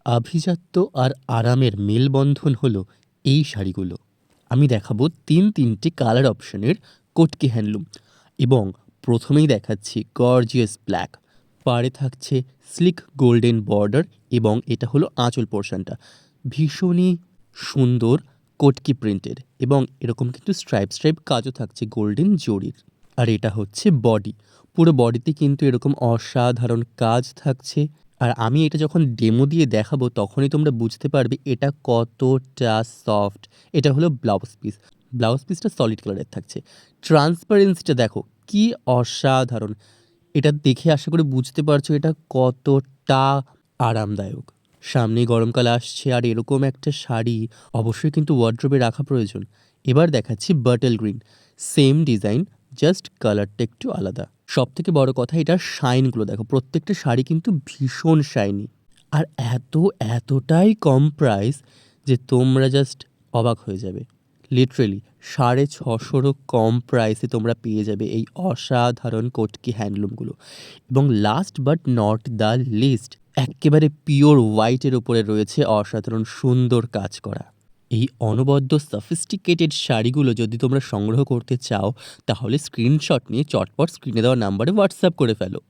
আভিজাত্য আর আরামের মেলবন্ধন হলো এই শাড়িগুলো। আমি দেখাবো ৩টি কালার অপশনের কটকি হ্যান্ডলুম এবং প্রথমেই দেখাচ্ছি গর্জিয়াস ব্ল্যাক। পাড়ে থাকছে স্লিক গোল্ডেন বর্ডার এবং এটা হলো আঁচল পোর্শনটা। ভীষণই সুন্দর কটকি প্রিন্টের এবং এরকম কিন্তু স্ট্রাইপ কাজও থাকছে গোল্ডেন জরির। আর এটা হচ্ছে বডি। পুরো বডিতে কিন্তু এরকম অসাধারণ কাজ থাকছে। আর আমি এটা যখন ডেমো দিয়ে দেখাবো তখনই তোমরা বুঝতে পারবে এটা কতটা সফট। এটা হলো ব্লাউজ পিস। ব্লাউজ পিসটা সলিড কালারের থাকছে। ট্রান্সপারেন্সিটা দেখো কি অসাধারণ। এটা দেখে আশা করি বুঝতে পারছো এটা কতটা আরামদায়ক। সামনেই গরমকাল আসছে আর এরকম একটা শাড়ি অবশ্যই কিন্তু ওয়ার্ড্রোবে রাখা প্রয়োজন। এবার দেখাচ্ছি bottle green. Same design, just কালারটা একটু আলাদা। সবথেকে বড় কথা এটার শাইনগুলো দেখো। প্রত্যেকটা শাড়ি কিন্তু ভীষণ শাইনি। আর এতটাই কম প্রাইস যে তোমরা জাস্ট অবাক হয়ে যাবে। লিটারেলি 650ও কম প্রাইসে তোমরা পেয়ে যাবে এই অসাধারণ কটকি হ্যান্ডলুমগুলো। এবং last but not the least, এক্কেবারে পিওর হোয়াইটের উপরে রয়েছে অসাধারণ সুন্দর কাজ করা। এই অনবদ্য সফিস্টিকেটেড শাড়িগুলো যদি তোমরা সংগ্রহ করতে চাও তাহলে স্ক্রিনশট নিয়ে চটপট স্ক্রিনে দেওয়া নাম্বারে হোয়াটসঅ্যাপ করে ফেলো।